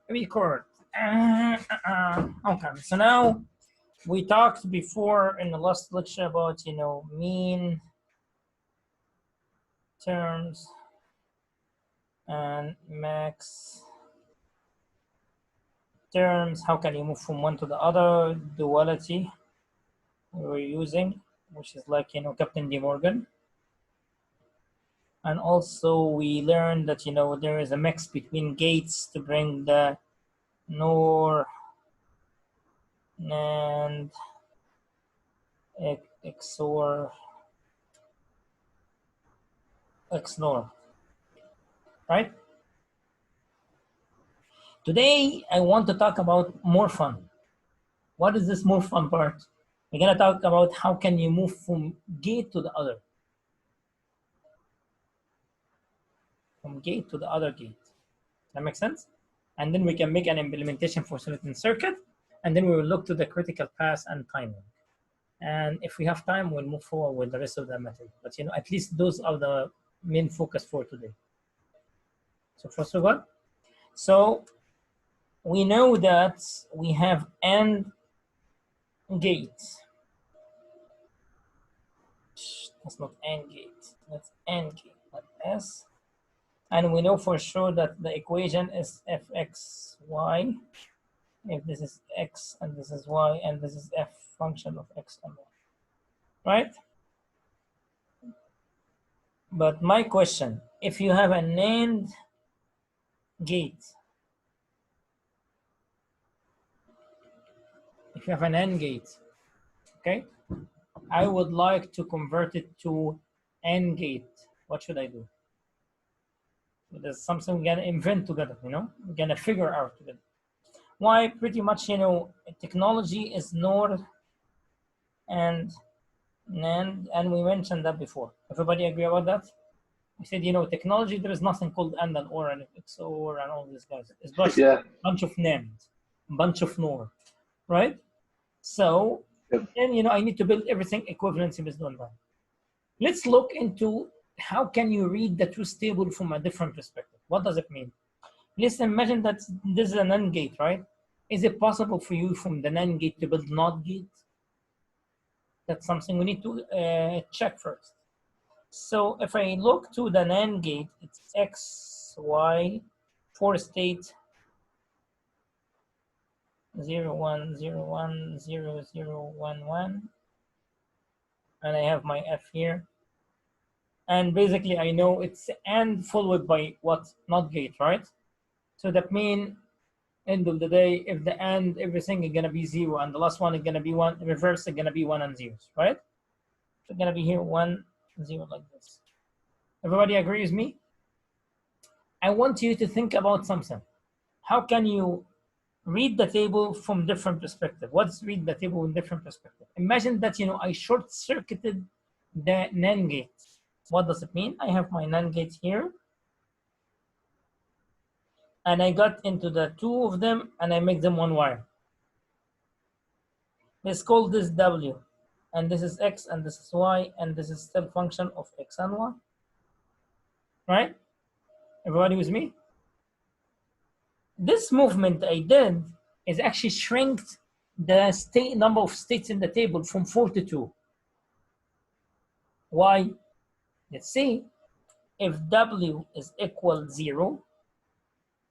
record. Okay, so now we talked before in the last lecture about, mean terms and max terms. How can you move from one to the other? Duality we were using, which is like, Captain De Morgan. And also we learned that, there is a mix between gates to bring the NOR and XOR XNOR, right? Today, I want to talk about more fun. What is this more fun part? We're gonna talk about how can you move from gate to the other. From gate to the other gate. That makes sense? And then we can make an implementation for certain circuit, and then we will look to the critical path and timing. And if we have time, we'll move forward with the rest of the method. But at least those are the main focus for today. So first of all, so we know that we have AND gate. That's not AND gate, that's AND gate, not S. And we know for sure that the equation is fxy. If this is x and this is y and this is f function of x and y, right? But my question, if you have a NAND gate, if you have an AND gate, okay, I would like to convert it to AND gate. What should I do? There's something we're gonna invent together, we're gonna figure out together. Why? Pretty much, technology is NOR and NAND, and we mentioned that before. Everybody agree about that? We said, technology, there is nothing called AND and OR and XOR and all these guys. It's just a bunch of NAND, bunch of NOR, right? So then, I need to build everything equivalency based on that. Let's look into how can you read the truth table from a different perspective. What does it mean? Let's imagine that this is a NAND gate, right? Is it possible for you from the NAND gate to build NOT gate? That's something we need to check first. So if I look to the NAND gate, it's X, Y, 4 state, 0, 1, 0, 1, 0, 0, 1, 1. And I have my F here. And basically I know it's AND followed by what? NOT gate, right? So that means end of the day, if the AND everything is gonna be 0 and the last one is gonna be 1, reverse is gonna be 1 and 0s, right? So it's gonna be here 1, 0 like this. Everybody agree with me? I want you to think about something. How can you read the table from different perspective? What's read the table in different perspective? Imagine that I short-circuited the NAND gate. What does it mean? I have my NAND gate here, and I got into the two of them and I make them one wire. Let's call this W, and this is X and this is Y, and this is still function of X and Y, right? Everybody with me? This movement I did is actually shrinked the number of states in the table from 4 to 2. Why? Let's see. If W is equal 0,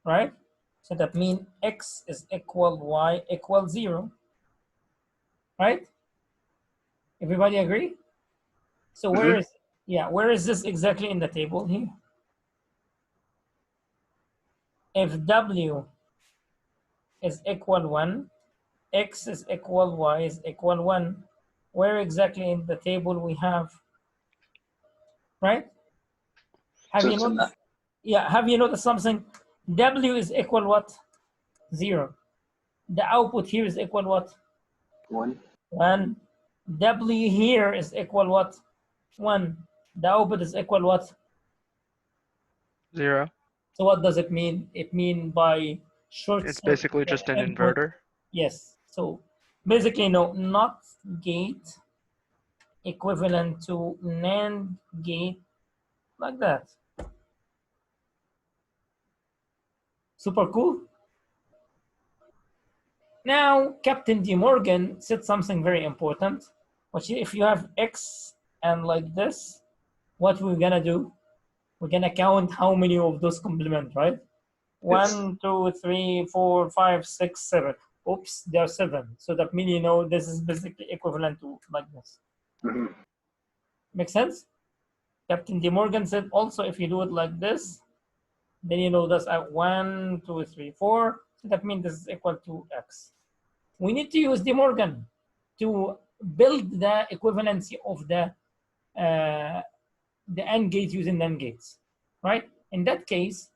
right? So that means X is equal Y equal 0, right? Everybody agree? So where is this exactly in the table here? If W is equal 1, X is equal Y is equal 1, where exactly in the table we have, right? Have you noticed? Yeah, have you noticed something? W is equal what? 0. The output here is equal what? 1. 1. W here is equal what? 1. The output is equal what? 0. So what does it mean? It means by short. It's basically just an inverter. Yes. So basically, NOT gate equivalent to NAND gate, like that. Super cool. Now, Captain De Morgan said something very important, which if you have X and like this, what we're gonna do? We're gonna count how many of those complement, right? Yes. 1, 2, 3, 4, 5, 6, 7. Oops, there are 7. So that means, you know, this is basically equivalent to like this. Mm-hmm. Make sense? Captain De Morgan said also if you do it like this, then you know that's at 1, 2, 3, 4. So that means this is equal to X. We need to use De Morgan to build the equivalency of the AND gate using NAND gates, right? In that case,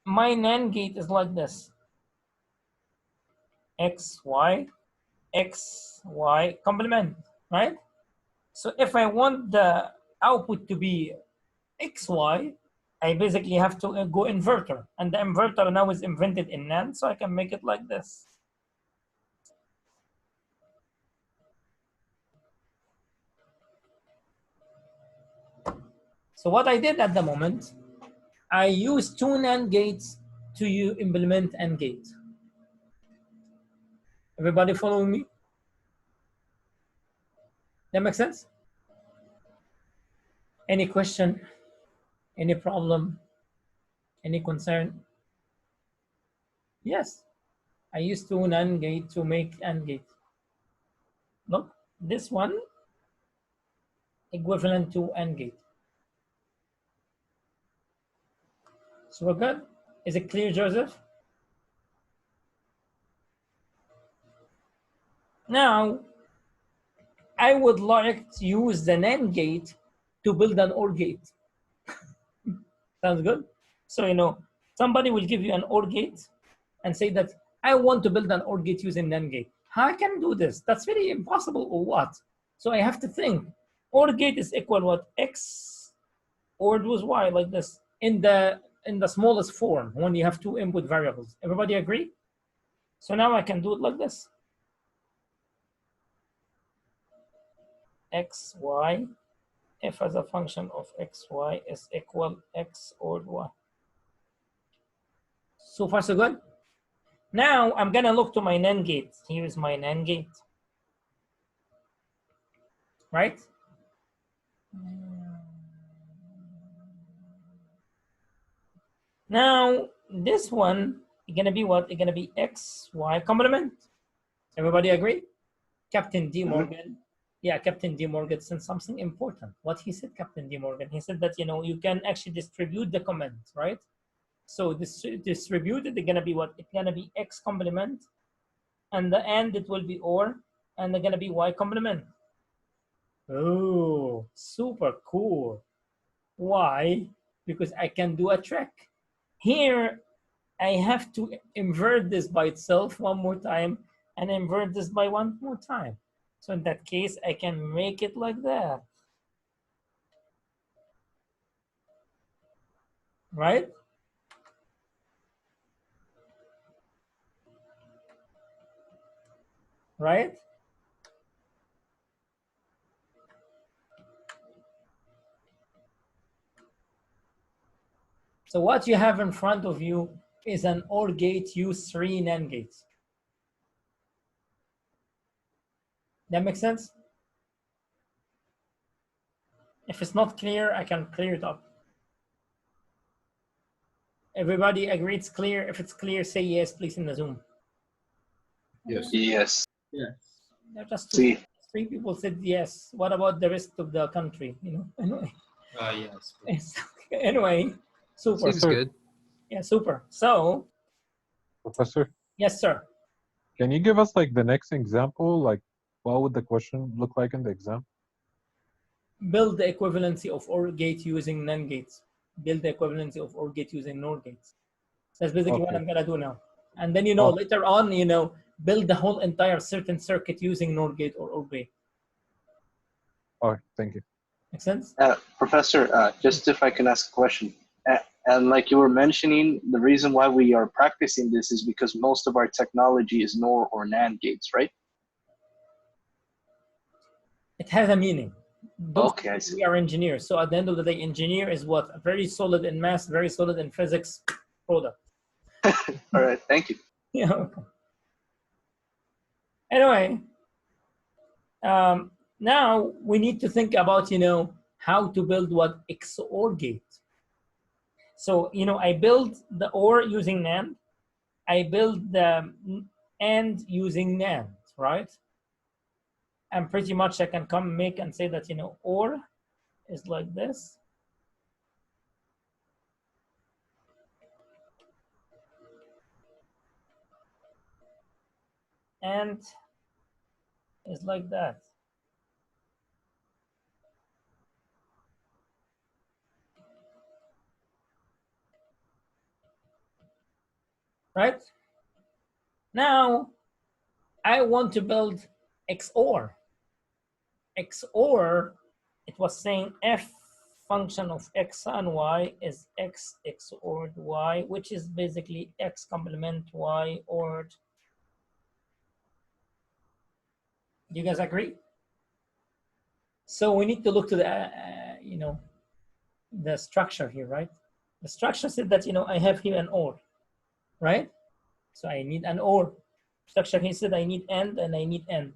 my NAND gate is like this. X, Y, X, Y, complement, right? So if I want the output to be X, Y, I basically have to go inverter. And the inverter now is invented in NAND, so I can make it like this. So what I did at the moment, I used 2 NAND gates to implement AND gate. Everybody following me? That makes sense? Any question? Any problem? Any concern? Yes. I used 2 NAND gate to make AND gate. Look, this one equivalent to AND gate. So we're good? Is it clear, Joseph? Now, I would like to use the NAND gate to build an OR gate. Sounds good? So, you know, somebody will give you an OR gate and say that I want to build an OR gate using NAND gate. How I can do this? That's very impossible or what? So I have to think. OR gate is equal what? X ORed with Y like this in the smallest form when you have 2 input variables. Everybody agree? So now I can do it like this. X, Y, f as a function of x, y is equal x ORed y. So far, so good? Now I'm gonna look to my NAND gate. Here's my NAND gate, right? Now this one is gonna be what? It's gonna be x, y complement. Everybody agree? Captain De Morgan. Yeah, Captain De Morgan said something important. What he said, Captain De Morgan, he said that, you know, you can actually distribute the comment, right? So this distributed, it's gonna be what? It's gonna be x complement, and the end it will be OR, and they're gonna be y complement. Oh, super cool. Why? Because I can do a trick. Here, I have to invert this by itself one more time and invert this by one more time. So in that case, I can make it like that. Right? Right? So what you have in front of you is an OR gate use 3 NAND gates. That makes sense? If it's not clear, I can clear it up. Everybody agree it's clear? If it's clear, say yes, please, in the Zoom. Yes. Yes. Yes. There are just 3 people said yes. What about the rest of the country? You know, anyway. Yes. Anyway, super. Seems good. Yeah, super. So, Professor, yes, sir. can you give us like the next example? Like, what would the question look like in the exam? Build the equivalency of OR gate using NAND gates. Build the equivalency of OR gate using NOR gates. That's basically what I'm gonna do now. And then, you know, later on, you know, build the whole entire certain circuit using NOR gate or OR gate. All right, thank you. Make sense? Professor, just if I can ask a question. And like you were mentioning, the reason why we are practicing this is because most of our technology is NOR or NAND gates, right? It has a meaning. Okay, I see. We are engineers. So at the end of the day, engineer is what? A very solid in math, very solid in physics product. All right, thank you. Yeah. Anyway, now we need to think about, how to build what XOR gate. So, I build the OR using NAND. I build the AND using NAND, right? And pretty much I can come make and say that, OR is like this. And is like that. Right? Now, I want to build XOR. XOR, it was saying f function of x and y is x XORed y, which is basically x complement y ORed. Do you guys agree? So we need to look to the, the structure here, right? The structure said that, I have here an OR, right? So I need an OR. Structure here said I need AND and I need AND.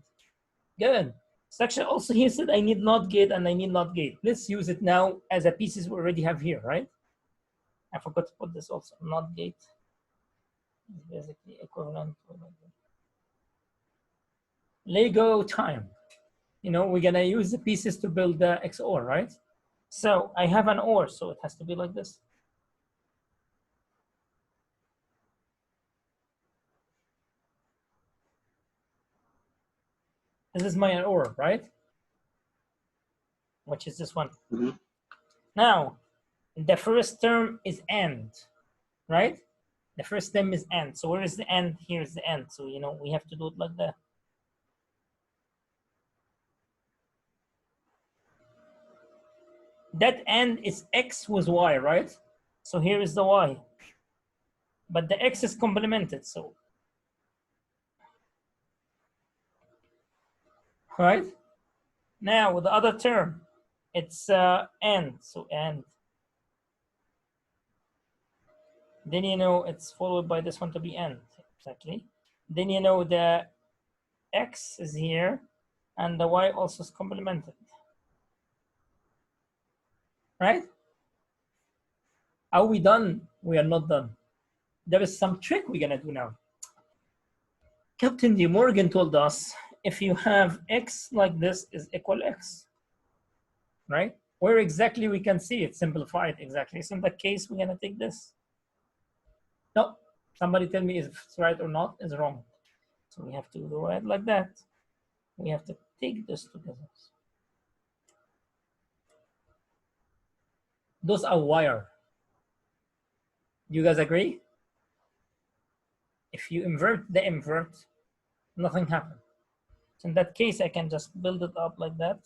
Good. Structure also here said I need NOT gate and I need NOT gate. Let's use it now as a pieces we already have here, right? I forgot to put this also. NOT gate is basically equivalent to Lego time. We're gonna use the pieces to build the XOR, right? So I have an OR, so it has to be like this. This is my OR, right? Which is this one. Mm-hmm. Now, the first term is AND, right? The first term is AND. So where is the AND? Here's the AND. So, we have to do it like that. That AND is X with Y, right? So here is the Y. But the X is complemented, so. Right? Now, with the other term, it's AND, so AND. Then, it's followed by this one to be AND, exactly. Then, the X is here, and the Y also is complemented. Right? Are we done? We are not done. There is some trick we're gonna do now. Captain De Morgan told us if you have X like this is equal X, right? Where exactly we can see it simplified exactly. So in that case, we're gonna take this. No, somebody tell me if it's right or not, it's wrong. So we have to do it like that. We have to take this together. Those are wire. Do you guys agree? If you invert the invert, nothing happens. So in that case, I can just build it up like that.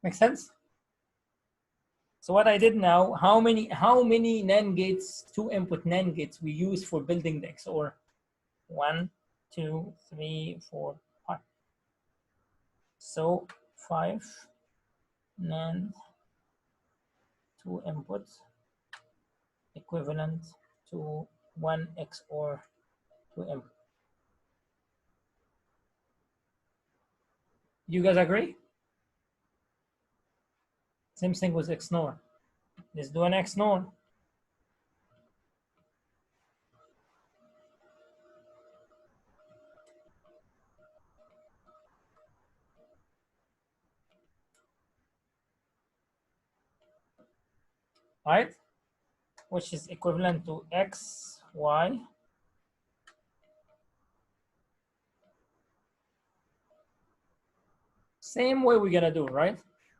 Make sense? So what I did now, how many NAND gates, 2-input NAND gates we use for building the XOR? 1, 2, 3, 4, 5. So 5 NAND 2 inputs equivalent to 1 XOR 2 input. You guys agree? Same thing with XNOR. Let's do an XNOR. Right? Which is equivalent to X, Y. Same way we're gonna do, right?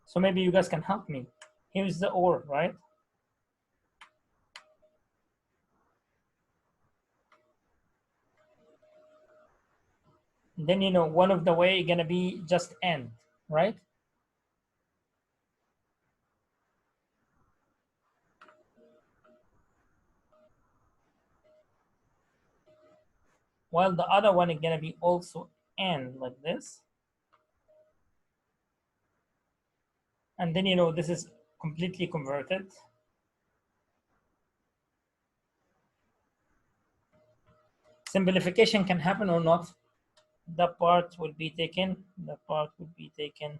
So maybe you guys can help me. Here's the OR, right? Then, you know, one of the way gonna be just AND, right? While the other one is gonna be also AND like this. And then, you know, this is completely converted. Simplification can happen or not. That part will be taken, that part will be taken.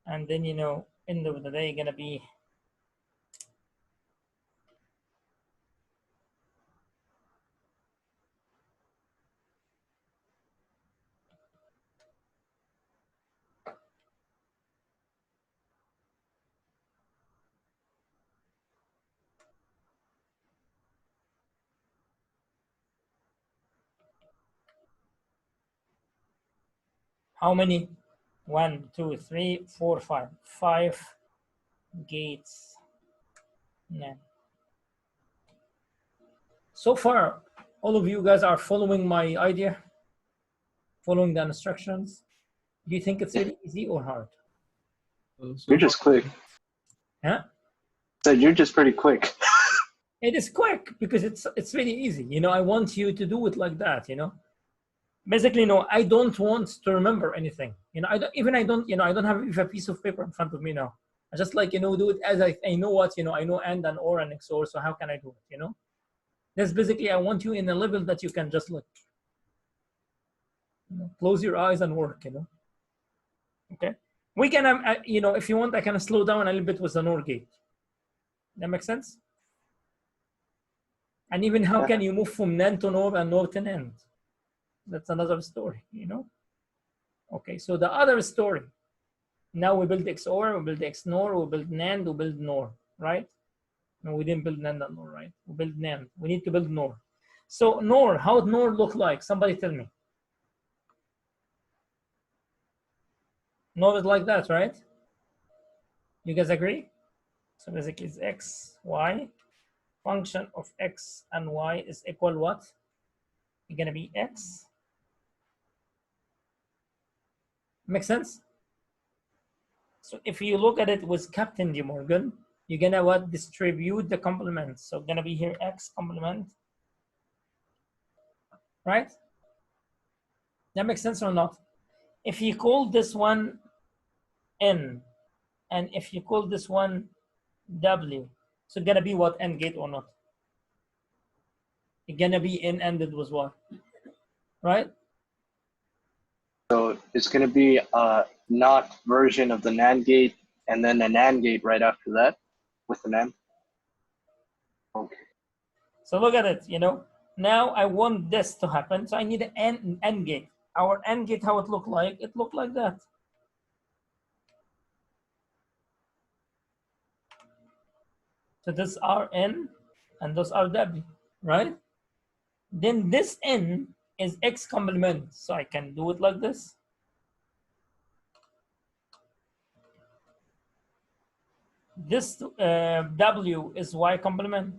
And then, you know, end of the day, gonna be how many? 1, 2, 3, 4, 5. 5 gates. Yeah. So far, all of you guys are following my idea, following the instructions. Do you think it's really easy or hard? You're just quick. Huh? So you're just pretty quick. It is quick because it's really easy. You know, I want you to do it like that, you know. Basically, no, I don't want to remember anything. You know, I don't have a piece of paper in front of me now. I just like, you know, do it as I know what, you know, I know AND and OR and XOR, so how can I do it, you know? That's basically, I want you in a level that you can just look, you know, close your eyes and work, you know? Okay. We can, you know, if you want, I can slow down a little bit with the NOR gate. That makes sense? And even how can you move from NAND to NOR and NOR to NAND? That's another story, you know? Okay, so the other story, now we build XOR, we build XNOR, we build NAND, we build NOR, right? No, we didn't build NAND and NOR, right? We build NAND. We need to build NOR. So NOR, how would NOR look like? Somebody tell me. NOR is like that, right? You guys agree? So basically it's X, Y. Function of X and Y is equal what? It's gonna be X. Make sense? So if you look at it with Captain De Morgan, you're gonna what? Distribute the complements. So gonna be here X complement, right? That makes sense or not? If you call this one N, and if you call this one W, so gonna be what? N gate or not? It's gonna be N ended with what? Right? So it's going to be a not version of the NAND gate and then a NAND gate right after that with the NAND. Okay. So look at it, you know. Now I want this to happen, so I need an N gate. Our N gate, how it look like? It looked like that. So this are N and those are W, right? Then this N is X complement, so I can do it like this. This W is Y complement.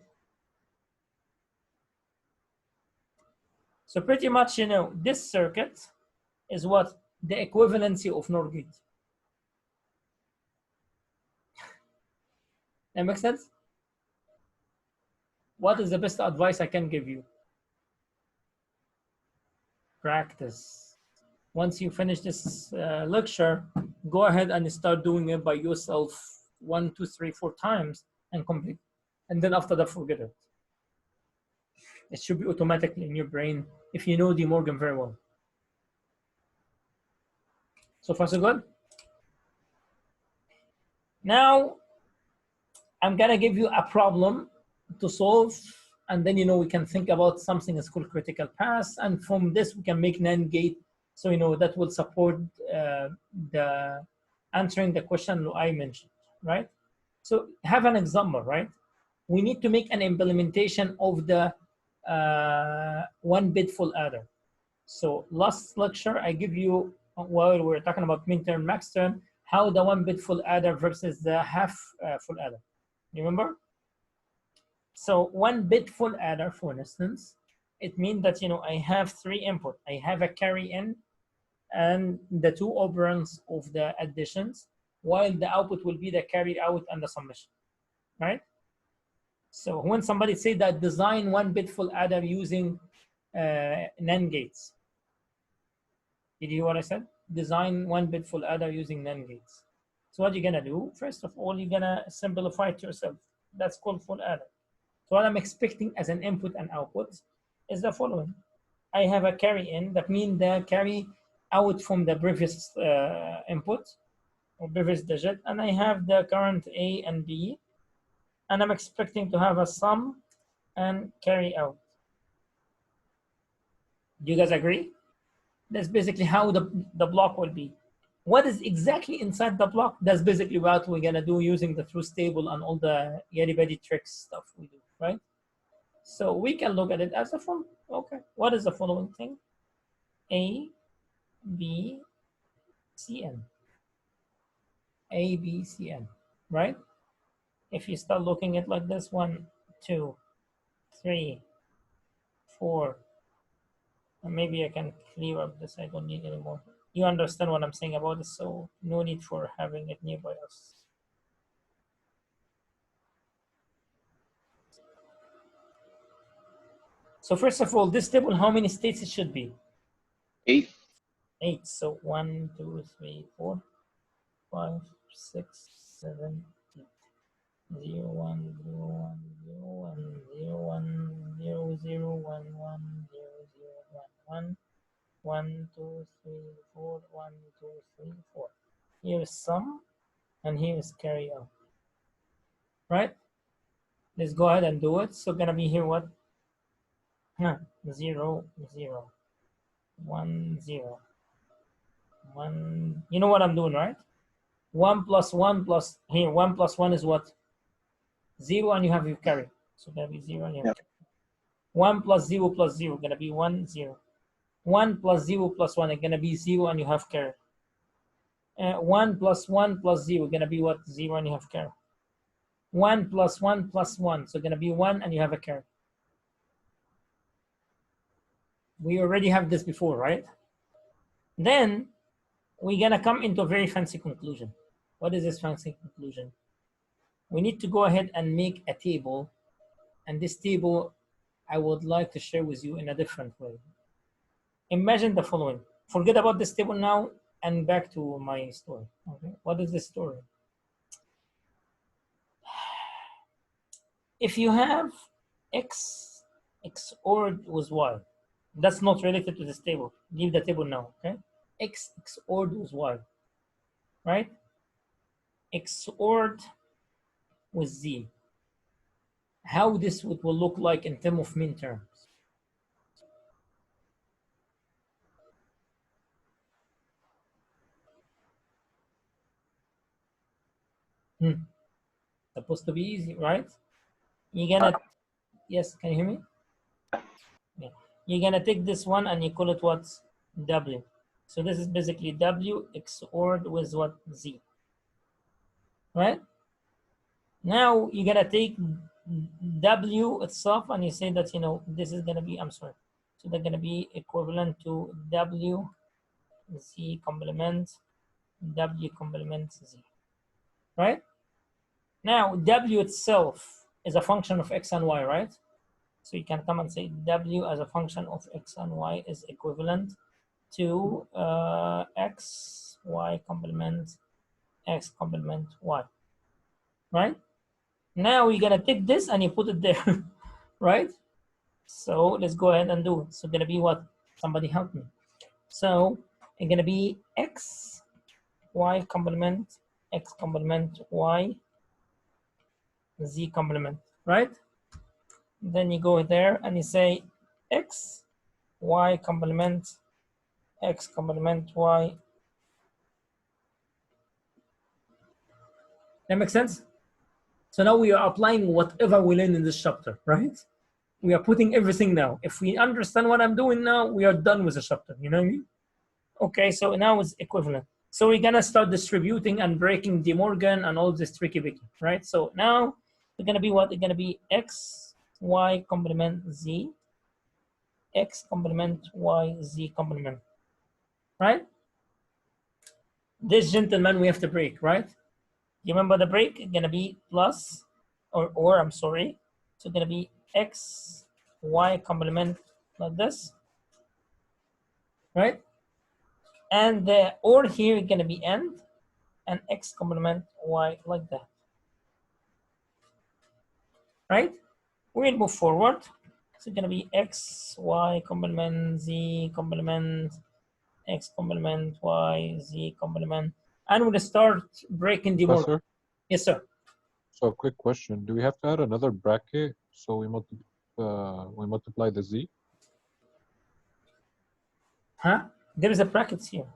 So pretty much, you know, this circuit is what? The equivalency of NOR gate. That makes sense? What is the best advice I can give you? Practice. Once you finish this lecture, go ahead and start doing it by yourself 1, 2, 3, 4 times and complete. And then after that, forget it. It should be automatically in your brain if you know De Morgan very well. So far, so good? Now, I'm gonna give you a problem to solve, and then, you know, we can think about something that's called critical path, and from this we can make Nand Gate, so, you know, that will support the answering the question I mentioned, right? So have an example, right? We need to make an implementation of the one bit full adder. So last lecture I give you, while we're talking about min term, max term, how the one bit full adder versus the half full adder. You remember? So one bit full adder, for instance, it means that, you know, I have 3 input. I have a carry in, and the two operands of the additions, while the output will be the carry out and the summation, right? So when somebody say that design one bit full adder using Nand Gates, did you hear what I said? Design one bit full adder using Nand Gates. So what you're gonna do, first of all, you're gonna simplify it yourself. That's called full adder. So what I'm expecting as an input and output is the following. I have a carry in, that means the carry out from the previous input or previous digit, and I have the current A and B, and I'm expecting to have a sum and carry out. Do you guys agree? That's basically how the block will be. What is exactly inside the block? That's basically what we're gonna do using the truth table and all the yaddy-baddy tricks stuff we do, right? So we can look at it as a following. Okay, what is the following thing? A, B, C, N. A, B, C, N, right? If you start looking at like this, 1, 2, 3, 4, and maybe I can clear up this. I don't need anymore. You understand what I'm saying about this, so no need for having it nearby us. So first of all, this table, how many states it should be? 8. 8. So 1, 2, 3, 4, 5, 6, 7, 8. 0, 1, 0, 1, 0, 1, 0, 1, 0, 0, 1, 1, 0, 0, 1, 1. 1, 2, 3, 4, 1, 2, 3, 4. Here is sum, and here is carry out. Right? Let's go ahead and do it. So gonna be here what? 0, 0, 1, 0. 1. You know what I'm doing, right? 1 plus 1 plus here. 1 plus 1 is what? 0, and you have your carry. So gonna be 0 and you have carry. 1 plus 0 plus 0 gonna be 1, 0. 1 plus 0 plus 1 is gonna be 0 and you have carry. 1 plus 1 plus 0 gonna be what? 0 and you have carry. 1 plus 1 plus 1, so gonna be 1 and you have a carry. We already have this before, right? Then we're gonna come into a very fancy conclusion. What is this fancy conclusion? We need to go ahead and make a table, and this table I would like to share with you in a different way. Imagine the following. Forget about this table now and back to my story. Okay, what is the story? If you have x XORed with y, that's not related to this table. Leave the table now, okay? X XORed with y, right? XORed with z. How this will look like in terms of min terms. Supposed to be easy, right? You're gonna, yes, can you hear me? Yeah. You're gonna take this one and you call it what? W. So this is basically W XORed with what? Z. Right? Now you're gonna take W itself and you say that, you know, this is gonna be, I'm sorry. So they're gonna be equivalent to W Z complement W complement Z. Right? Now W itself is a function of X and Y, right? So you can come and say W as a function of X and Y is equivalent to X, Y complement X complement Y, right? Now you're gonna take this and you put it there, right? So let's go ahead and do it. So gonna be what? Somebody help me. So it's gonna be X, Y complement X complement Y, Z complement, right? Then you go there and you say X, Y complement X complement Y. That makes sense? So now we are applying whatever we learned in this chapter, right? We are putting everything now. If we understand what I'm doing now, we are done with the chapter, you know what I mean? Okay, so now it's equivalent. So we're gonna start distributing and breaking De Morgan and all this tricky bicky, right? So now it's gonna be what? It's gonna be X, Y complement Z, X complement Y, Z complement, right? This gentleman we have to break, right? You remember the break? It's gonna be plus, or I'm sorry. So it's gonna be x, y complement like this, right? And the or here is gonna be end, and x complement y like that, right? We'll move forward. So it's gonna be x, y complement, z complement, x complement, y, z complement, and we'll start breaking De Morgan. Professor, Yes, sir. so quick question. Do we have to add another bracket so we multiply the z? Huh? There is a brackets here.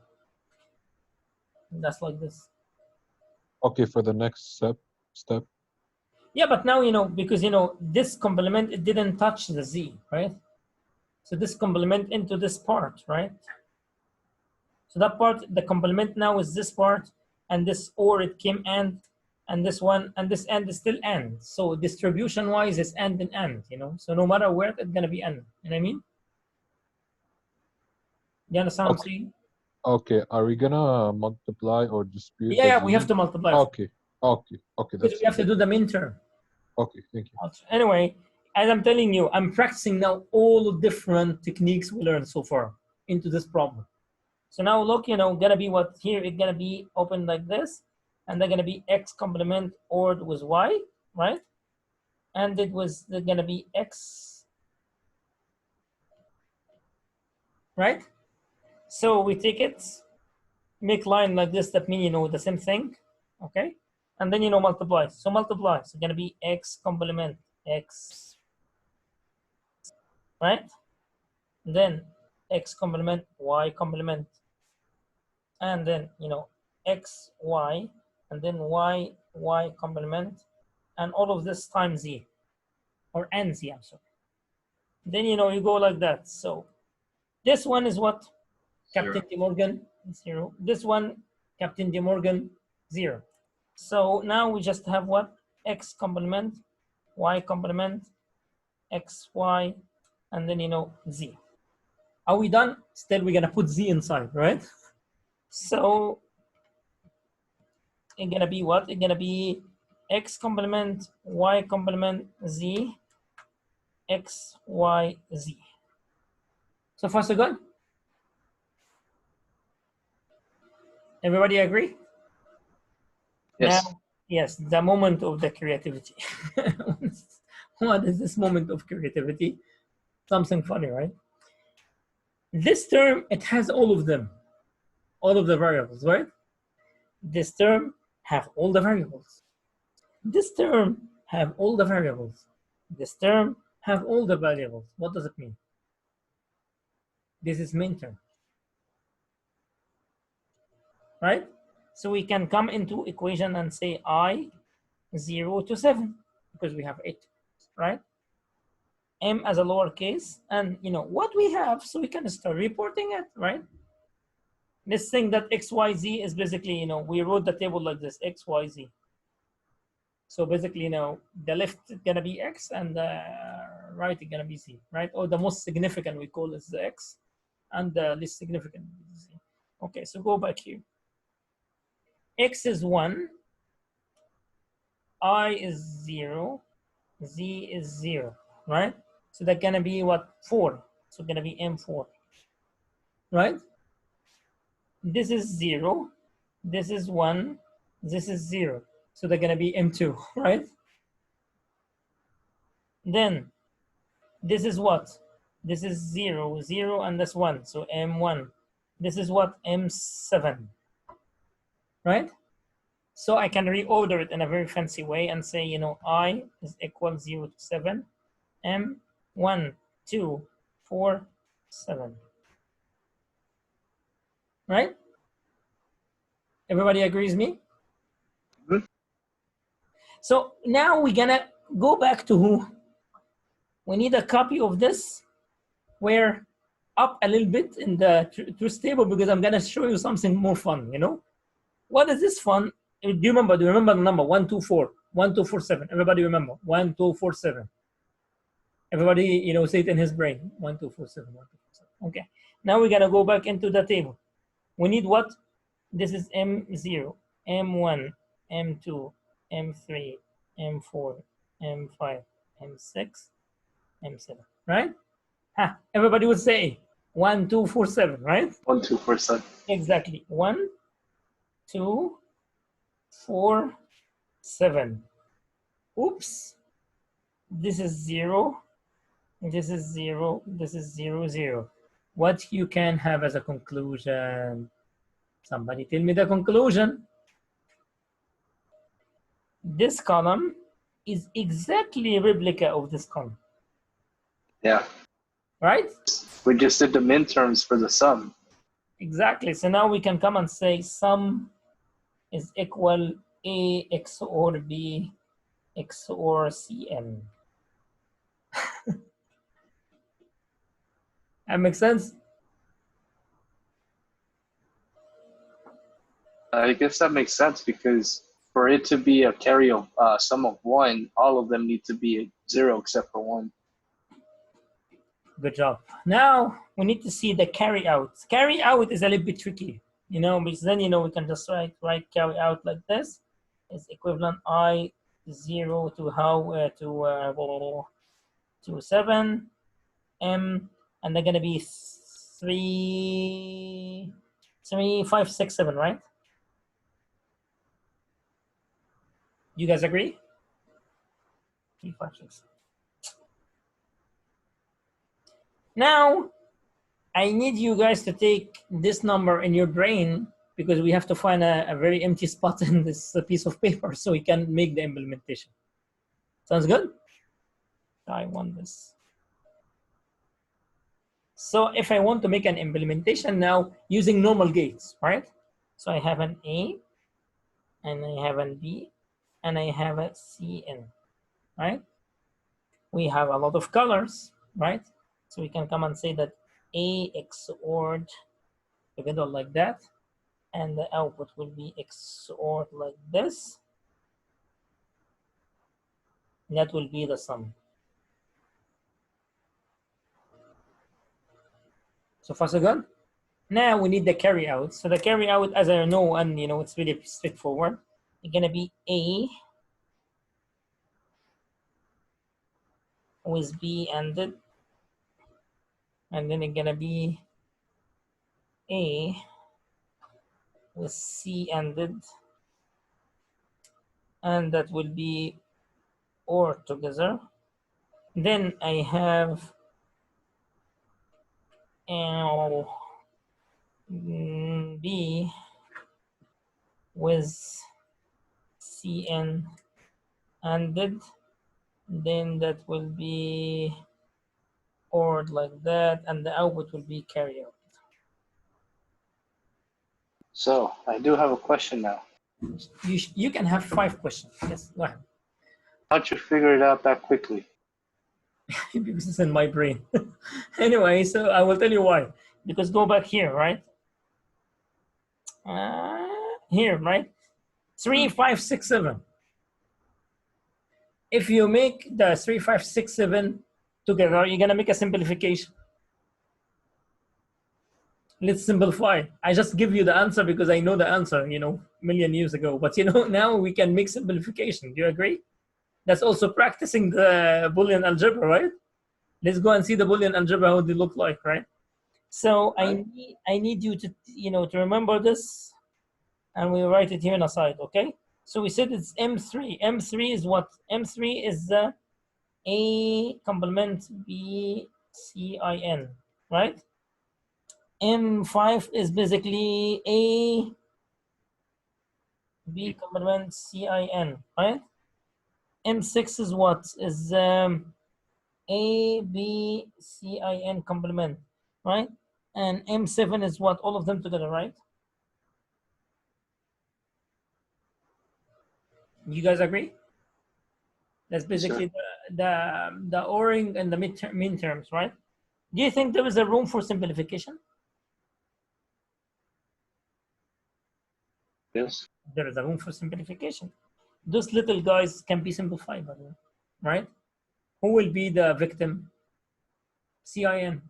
That's like this. Okay, for the next step. Yeah, but now, because, this complement, it didn't touch the z, right? So this complement into this part, right? So that part, the complement now is this part, and this or it came and this one, and this end is still end. So distribution-wise, it's end and end, So no matter where, it's going to be end. You know what I mean? You understand what I'm saying? Okay, are we gonna multiply or dispute? Yeah, we have to multiply. Okay, because we have to do the min term. Okay, thank you. Anyway, as I'm telling you, I'm practicing now all the different techniques we learned so far into this problem. So now look, gonna be what here, it's gonna be open like this, and they're gonna be x complement or it was y, right? And they're gonna be x, right? So we take it, make line like this, that mean the same thing, okay? And then multiply. So multiply. So it's gonna be x complement x, right? Then x complement y complement, and then x y, and then y complement, and all of this times z, or n z, I'm sorry. Then you go like that. So this one is what? Captain De Morgan 0. This one, Captain De Morgan 0. So now we just have what? X complement, y complement, x, y, and then z. Are we done? Still, we're gonna put z inside, right? So it's gonna be what? It's gonna be x complement, y complement, z, x, y, z. So far, so good? Everybody agree? Yes. Now, yes, the moment of the creativity. What is this moment of creativity? Something funny, right? This term, it has all of them, all of the variables, right? This term have all the variables. This term have all the variables. This term have all the variables. What does it mean? This is min term, right? So we can come into equation and say I 0 to 7 because we have 8, right? M as a lowercase, and what we have, so we can start reporting it, right? This thing that XYZ is basically, we wrote the table like this, XYZ. So basically, the left is gonna be X and the right is gonna be Z, right? Or the most significant we call is the X, and the least significant is Z. Okay, so go back here. X is 1, I is 0, Z is 0, right? So that's gonna be what? 4. So gonna be M4, right? This is 0, this is 1, this is 0. So they're gonna be M2, right? Then this is what? This is 0, 0, and that's 1, so M1. This is what? M7, right? So I can reorder it in a very fancy way and say, I is equal 0 to 7, M1, 2, 4, 7. Right? Everybody agrees me? Mm-hmm. So now we're gonna go back to who? We need a copy of this where up a little bit in the truth table because I'm gonna show you something more fun, What is this fun? Do you remember the number 1, 2, 4, 1, 2, 4, 7? Everybody remember 1, 2, 4, 7. Everybody, say it in his brain. 1, 2, 4, 7, 1, 2, 4, 7. Okay. Now we're gonna go back into the table. We need what? This is M0, M1, M2, M3, M4, M5, M6, M7, right? Ha, everybody would say 1, 2, 4, 7, right? 1, 2, 4, 7. Exactly. 1, 2, 4, 7. Oops. This is 0. This is 0. This is 0, 0. What you can have as a conclusion? Somebody tell me the conclusion. This column is exactly a replica of this column. Yeah. Right? We just did the midterms for the sum. Exactly. So now we can come and say sum is equal A XOR B XOR Cn. That makes sense? I guess that makes sense because for it to be a carry of sum of 1, all of them need to be 0 except for 1. Good job. Now we need to see the carry out. Carry out is a little bit tricky, you know, because then, you know, we can just write carry out like this. Is equivalent I0 to how to 7 M, and they're gonna be 3, 5, 6, 7, right? You guys agree? 3, 5, 6. Now, I need you guys to take this number in your brain because we have to find a very empty spot in this piece of paper so we can make the implementation. Sounds good? I want this. So if I want to make an implementation now using normal gates, right? So I have an A, and I have an B, and I have a Cn, right? We have a lot of colors, right? So we can come and say that A XORed together like that, and the output will be XORed like this. That will be the sum. So far so good? Now we need the carry out. So the carry out, as I know, and you know, it's really straightforward. It's gonna be A with B ended, and then it's gonna be A with C ended, and that will be OR together. Then I have B with Cn ended, then that will be ORed like that, and the output will be carry out. So I do have a question now. You can have 5 questions. Yes, go ahead. How'd you figure it out that quickly? Because it's in my brain. Anyway, so I will tell you why. Because go back here, right? Here, right? 3, 5, 6, 7. If you make the 3, 5, 6, 7 together, you're gonna make a simplification. Let's simplify. I just give you the answer because I know the answer, you know, a million years ago. But you know, now we can make simplification. Do you agree? That's also practicing the Boolean algebra, right? Let's go and see the Boolean algebra, how they look like, right? So I need you to, you know, to remember this, and we write it here on a side, okay? So we said it's M3. M3 is what? M3 is the A complement B Cin, right? M5 is basically A B complement Cin, right? M6 is what? Is A B Cin complement, right? And M7 is what? All of them together, right? You guys agree? That's basically the ORing and the mean terms, right? Do you think there is a room for simplification? Yes. There is a room for simplification. Those little guys can be simplified, by the way, right? Who will be the victim? Cin.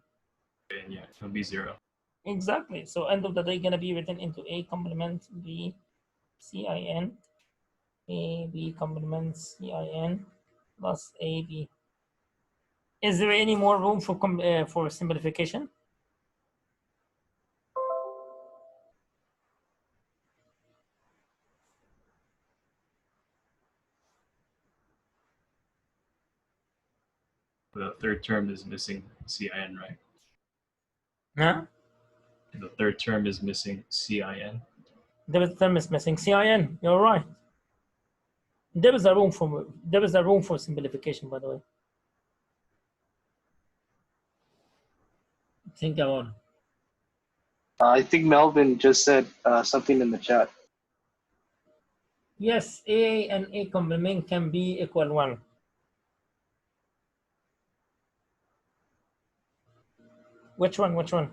Yeah, it'll be 0. Exactly. So end of the day gonna be written into A complement B CIN, A B complement CIN plus AB. Is there any more room for simplification? The third term is missing CIN, right? Huh? The third term is missing CIN. The term is missing CIN. You're right. There is a room for simplification, by the way. Think about it. I think Melvin just said something in the chat. Yes, A and A complement can be equal 1. Which one? Which one?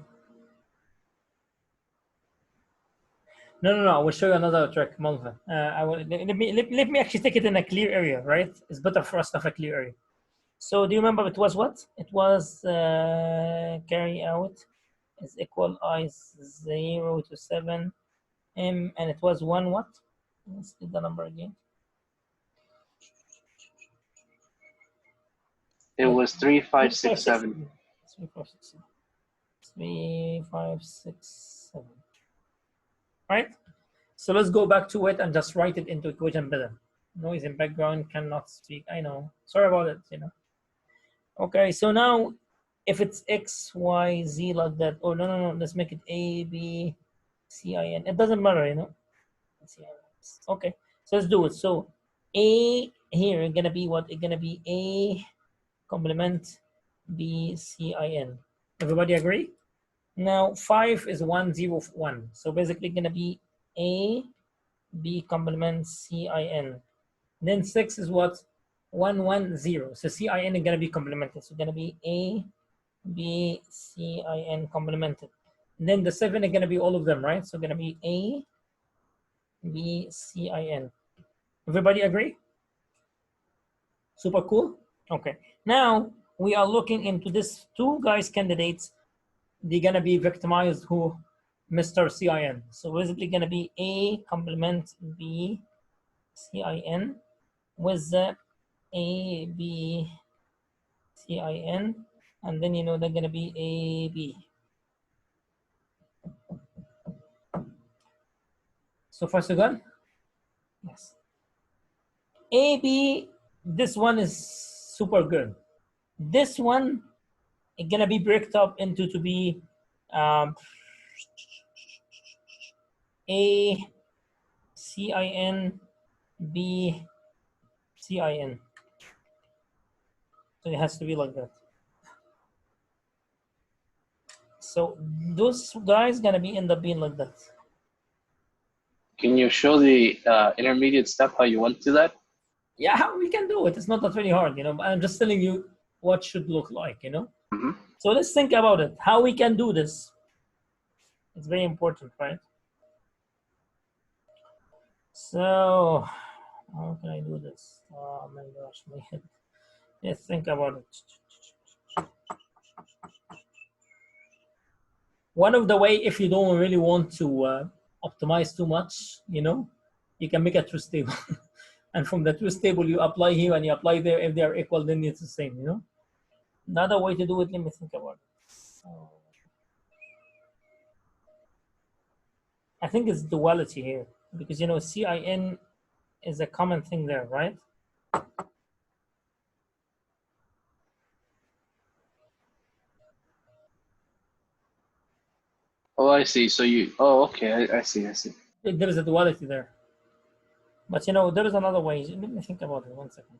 No. I will show you another trick, Melvin. Let me actually take it in a clear area, right? It's better for us to have a clear area. So do you remember it was what? It was carry out is equal I 0 to 7 M, and it was 1 what? Let's get the number again. It was 3, 5, 6, 7. 3, 5, 6, 7. 3, 5, 6, 7. Right? So let's go back to it and just write it into equation better. Noise in background, cannot speak. I know. Sorry about it, you know. Okay, so now if it's X, Y, Z like that, or no, let's make it A, B, C, I, N. It doesn't matter, you know. Okay, so let's do it. So A here is gonna be what? It's gonna be A complement B, C, I, N. Everybody agree? Now 5 is 1, 0, 1. So basically gonna be A, B complement C, I, N. Then 6 is what? 1, 1, 0. So C, I, N is gonna be complemented. So gonna be A, B, C, I, N complemented. And then the 7 is gonna be all of them, right? So gonna be A, B, C, I, N. Everybody agree? Super cool? Okay. Now we are looking into this 2 guys candidates. They're gonna be victimized who? Mr. CIN. So basically gonna be A complement B CIN with the A B CIN, and then you know they're gonna be A B. So far so good? Yes. A B, this one is super good. This one is gonna be breaked up into to be A CIN B CIN. So it has to be like that. So those guys gonna be end up being like that. Can you show the intermediate step how you went to that? Yeah, we can do it. It's not that really hard, you know. But I'm just telling you what should look like, you know. Mm-hmm. So let's think about it. How we can do this. It's very important, right? So how can I do this? Oh my gosh, my head. Let's think about it. One of the way, if you don't really want to optimize too much, you know, you can make a truth table. And from the truth table, you apply here and you apply there. If they are equal, then it's the same, you know. Another way to do it, let me think about it. So, I think it's duality here because, you know, CIN is a common thing there, right? Oh, I see. So you, oh, okay. I see. There is a duality there. But, you know, there is another way. Let me think about it 1 second.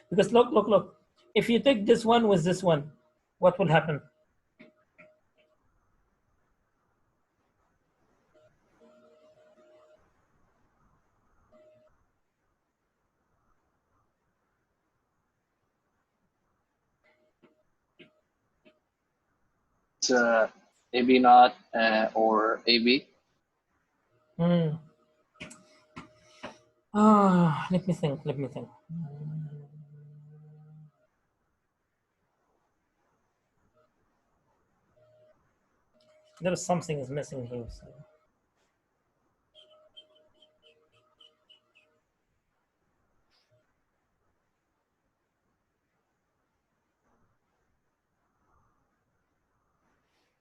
Because look. If you take this one with this one, what will happen? It's AB not or AB. Let me think. There is something is missing here. So.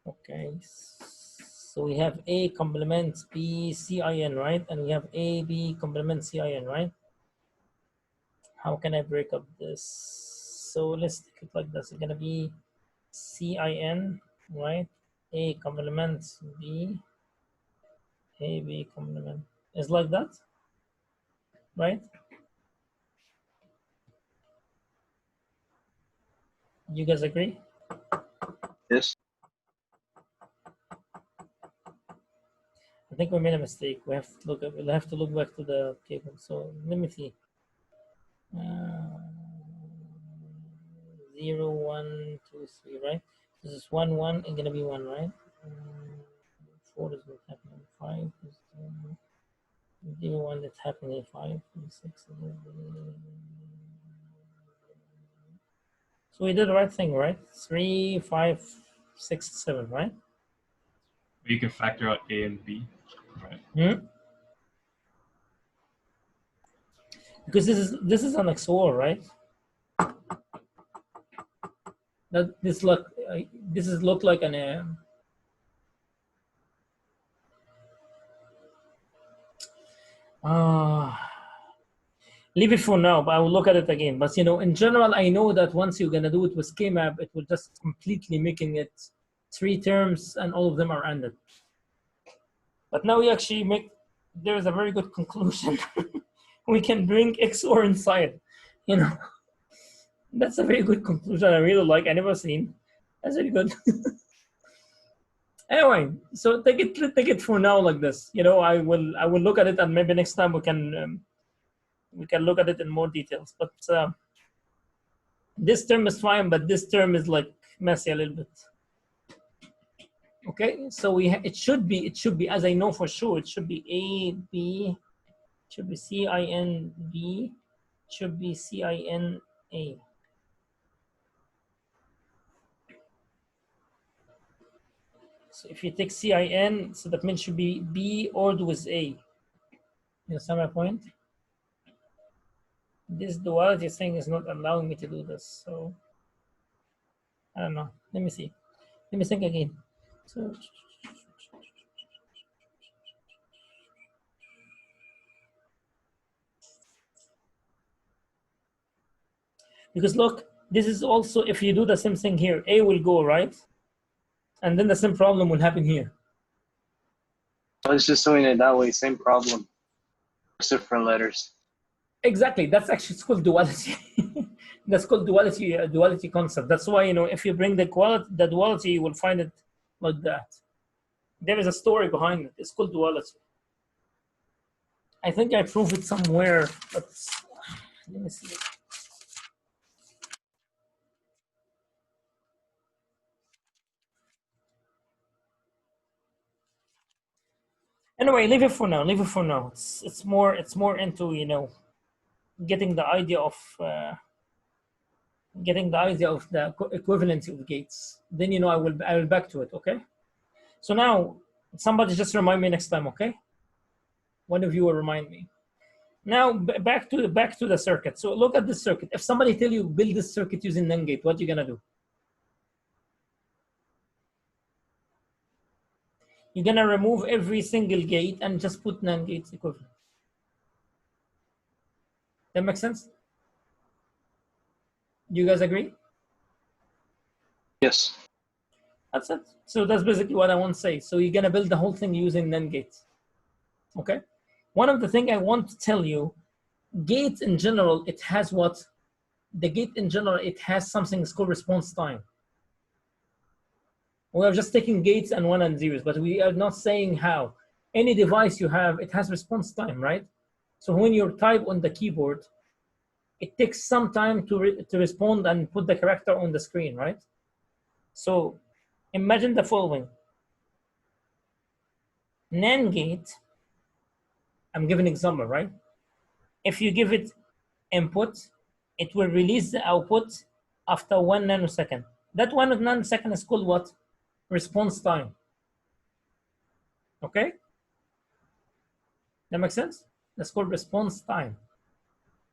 Okay, so we have A complement B CIN, right? And we have A B complement CIN, right? How can I break up this? So let's take it like this. It's gonna be CIN, right? A complement B, A B complement. It's like that, right? You guys agree? Yes. I think we made a mistake. We have to look at, we'll have to look back to the table. So let me see. 0, 1, 2, 3, right? This is 1, 1, it's gonna be 1, right? 4 is what's happening. 5 is 0, 1 that's happening. 5, 6. So we did the right thing, right? 3, 5, 6, 7, right? You can factor out A and B, right? Because this is an XOR, right? That this look like an leave it for now, but I will look at it again. But you know, in general, I know that once you're gonna do it with K-map, it will just completely making it 3 terms and all of them are ended. But now we actually make, there is a very good conclusion. We can bring XOR inside, you know. That's a very good conclusion. I really like. I never seen. That's very good. Anyway, so take it for now like this. You know, I will look at it and maybe next time we can look at it in more details. But this term is fine, but this term is like messy a little bit. Okay, so it should be as I know for sure it should be A B, it should be CIN B, it should be CIN A. So if you take CIN, so that means should be B ORed with A. You understand my point? This duality thing is not allowing me to do this. So I don't know. Let me see. Let me think again. So because look, this is also, if you do the same thing here, A will go, right? And then the same problem will happen here. I was just doing it that way, same problem. Different letters. Exactly. That's actually, it's called duality. That's called duality concept. That's why, you know, if you bring the duality, you will find it like that. There is a story behind it. It's called duality. I think I proved it somewhere, but let me see. Anyway, leave it for now. Leave it for now. It's more into, you know, getting the idea of the equivalency of gates. Then, you know, I will back to it. Okay. So now somebody just remind me next time. Okay. One of you will remind me. Now back to the circuit. So look at this circuit. If somebody tell you build this circuit using Nand Gate, what you gonna do? You're gonna remove every single gate and just put Nand Gate's equivalent. That makes sense? Do you guys agree? Yes. That's it. So that's basically what I want to say. So you're gonna build the whole thing using Nand Gates. Okay. One of the things I want to tell you, gates in general, it has what? The gate in general, it has something called response time. We are just taking gates and 1 and 0s, but we are not saying how. Any device you have, it has response time, right? So when you type on the keyboard, it takes some time to respond and put the character on the screen, right? So imagine the following. Nand Gate, I'm giving an example, right? If you give it input, it will release the output after 1 nanosecond. That 1 nanosecond is called what? Response time. Okay? That makes sense? That's called response time.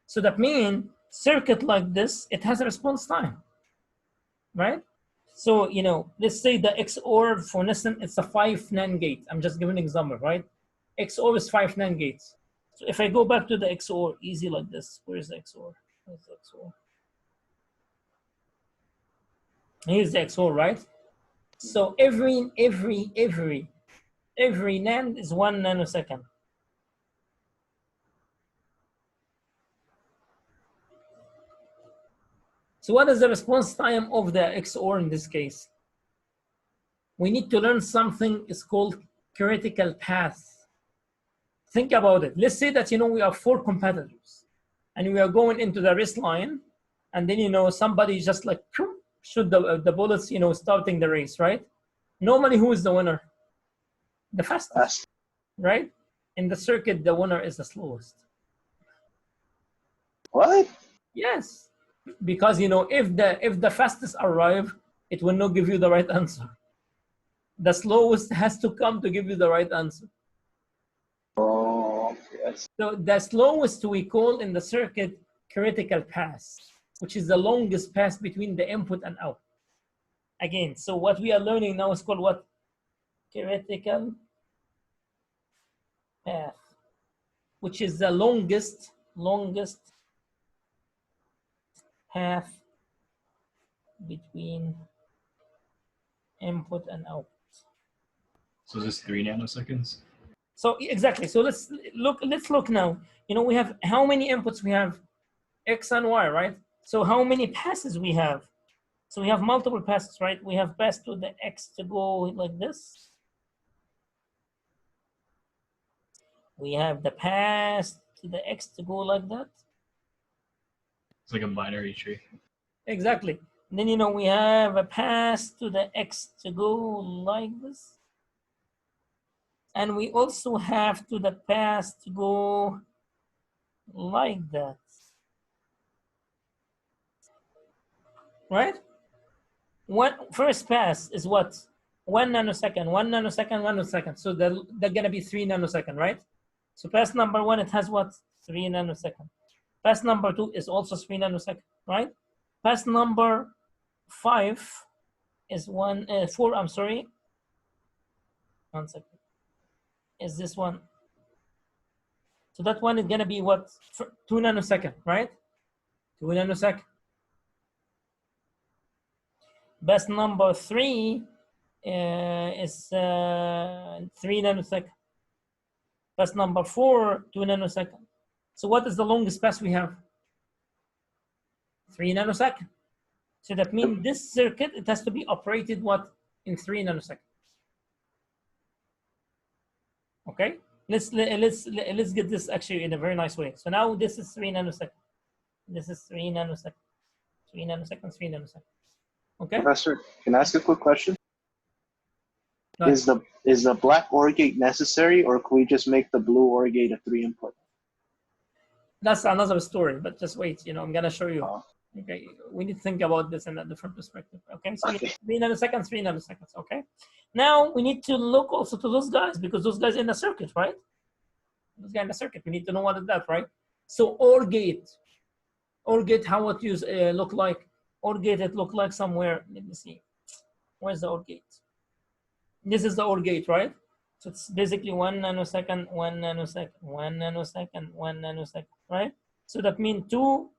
So that means circuit like this, it has a response time, right? So, you know, let's say the XOR, for instance, it's a 5 NAND gate. I'm just giving an example, right? XOR is 5 NAND gates. So if I go back to the XOR, easy like this. Where is the XOR? Where's the XOR? Here's the XOR, right? So every NAND is 1 nanosecond. So what is the response time of the XOR in this case? We need to learn something is called critical path. Think about it. Let's say that, you know, we are 4 competitors and we are going into the race line, and then, you know, somebody just like shoot the bullets, you know, starting the race, right? Normally, who is the winner? The fastest, right? In the circuit, the winner is the slowest. What? Yes, because, you know, if the fastest arrive, it will not give you the right answer. The slowest has to come to give you the right answer. Oh, yes. So the slowest we call in the circuit critical path, which is the longest path between the input and output. Again, so what we are learning now is called what? Critical path, which is the longest path between input and output. So is this 3 nanoseconds? So exactly. So let's look now. You know, we have how many inputs we have? X and Y, right? So how many passes we have? So we have multiple passes, right? We have pass to the X to go like this. We have the pass to the X to go like that. It's like a binary tree. Exactly. And then, you know, we have a pass to the X to go like this. And we also have to the pass to go like that. Right? First pass is what? 1 nanosecond, 1 nanosecond, 1 nanosecond. So they're gonna be 3 nanosecond, right? So pass number 1, it has what? 3 nanosecond. Pass number 2 is also 3 nanosecond, right? Pass number 5 is 4, I'm sorry. 1 second. Is this one? So that one is gonna be what? 2 nanosecond, right? 2 nanosecond. Pass number 3 is 3 nanosecond. Pass number 4, 2 nanosecond. So what is the longest pass we have? 3 nanosecond. So that means this circuit, it has to be operated what? In 3 nanoseconds. Okay, let's get this actually in a very nice way. So now this is 3 nanoseconds. This is 3 nanoseconds. 3 nanoseconds, 3 nanoseconds. Okay. Professor, can I ask a quick question? Right. Is the black OR gate necessary, or can we just make the blue OR gate a 3 input? That's another story, but just wait. You know, I'm gonna show you. Oh. Okay, we need to think about this in a different perspective. Okay, so Okay. 3 nanoseconds, 3 nanoseconds. Okay. Now we need to look also to those guys, because those guys in the circuit, right? Those guys in the circuit. We need to know what is that, right? So OR gate, how it look like? OR gate, it look like somewhere. Let me see. Where's the OR gate? This is the OR gate, right? So it's basically 1 nanosecond, 1 nanosecond, 1 nanosecond, 1 nanosecond, right? So that means 2,